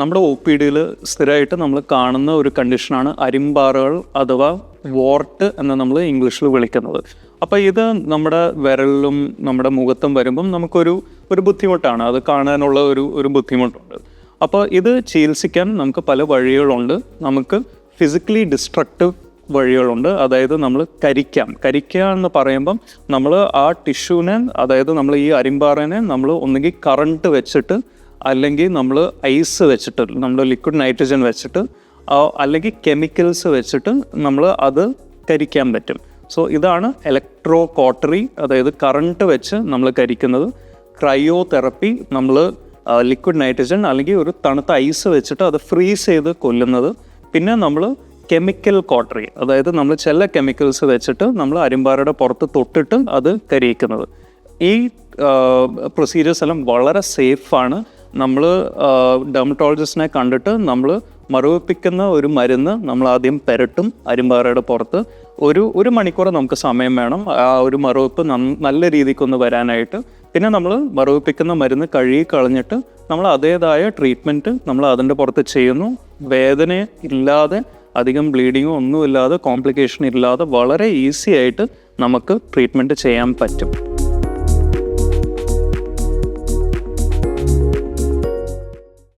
നമ്മുടെ O P ഡിയിൽ സ്ഥിരമായിട്ട് നമ്മൾ കാണുന്ന ഒരു കണ്ടീഷനാണ് അരിമ്പാറകൾ അഥവാ വോർട്ട് എന്ന് നമ്മൾ ഇംഗ്ലീഷിൽ വിളിക്കുന്നത്. അപ്പോൾ ഇത് നമ്മുടെ വിരലിലും നമ്മുടെ മുഖത്തും വരുമ്പം നമുക്കൊരു ബുദ്ധിമുട്ടാണ്, അത് കാണാനുള്ള ഒരു ബുദ്ധിമുട്ടുണ്ട്. അപ്പോൾ ഇത് ചികിത്സിക്കാൻ നമുക്ക് പല വഴികളുണ്ട്. നമുക്ക് ഫിസിക്കലി ഡിസ്ട്രക്റ്റീവ് വഴികളുണ്ട്. അതായത് നമ്മൾ കരിക്കുക എന്ന് പറയുമ്പം നമ്മൾ ആ ടിഷ്യൂവിനെ, അതായത് നമ്മൾ ഈ അരിമ്പാറേനെ നമ്മൾ ഒന്നുകിൽ കറണ്ട് വെച്ചിട്ട്, അല്ലെങ്കിൽ നമ്മൾ ഐസ് വെച്ചിട്ട്, നമ്മൾ ലിക്വിഡ് നൈട്രജൻ വെച്ചിട്ട്, അല്ലെങ്കിൽ കെമിക്കൽസ് വെച്ചിട്ട് നമ്മൾ അത് കരിക്കാൻ പറ്റും. സോ ഇതാണ് ഇലക്ട്രോ കോട്ടറി, അതായത് കറണ്ട് വെച്ച് നമ്മൾ കരിക്കുന്നത്. ക്രയോ തെറപ്പി, നമ്മൾ ലിക്വിഡ് നൈട്രജൻ അല്ലെങ്കിൽ ഒരു തണുത്ത ഐസ് വെച്ചിട്ട് അത് ഫ്രീസ് ചെയ്ത് കൊല്ലുന്നത്. പിന്നെ നമ്മൾ കെമിക്കൽ കോട്ടറി, അതായത് നമ്മൾ ചില കെമിക്കൽസ് വെച്ചിട്ട് നമ്മൾ അരിമ്പാറയുടെ പുറത്ത് തൊട്ടിട്ട് അത് കരിയിക്കുന്നത്. ഈ പ്രൊസീജിയേഴ്സ് എല്ലാം വളരെ സേഫാണ്. നമ്മൾ ഡെർമറ്റോളജിസ്റ്റിനെ കണ്ടിട്ട് നമ്മൾ മരവിപ്പിക്കുന്ന ഒരു മരുന്ന് നമ്മൾ ആദ്യം പുരട്ടും അരിമ്പാറയുടെ പുറത്ത്. ഒരു മണിക്കൂർ നമുക്ക് സമയം വേണം ആ ഒരു മരവിപ്പ് നല്ല രീതിക്കൊന്ന് വരാനായിട്ട്. പിന്നെ നമ്മൾ മരവിപ്പിക്കുന്ന മരുന്ന് കഴുകി കളഞ്ഞിട്ട് നമ്മൾ അതേതായ ട്രീറ്റ്മെൻറ്റ് നമ്മൾ അതിൻ്റെ പുറത്ത് ചെയ്യുന്നു. വേദന ഇല്ലാതെ, അധികം ബ്ലീഡിങ്ങോ ഒന്നുമില്ലാതെ, കോംപ്ലിക്കേഷൻ ഇല്ലാതെ വളരെ ഈസി ആയിട്ട് നമുക്ക് ട്രീറ്റ്മെൻറ്റ് ചെയ്യാൻ പറ്റും.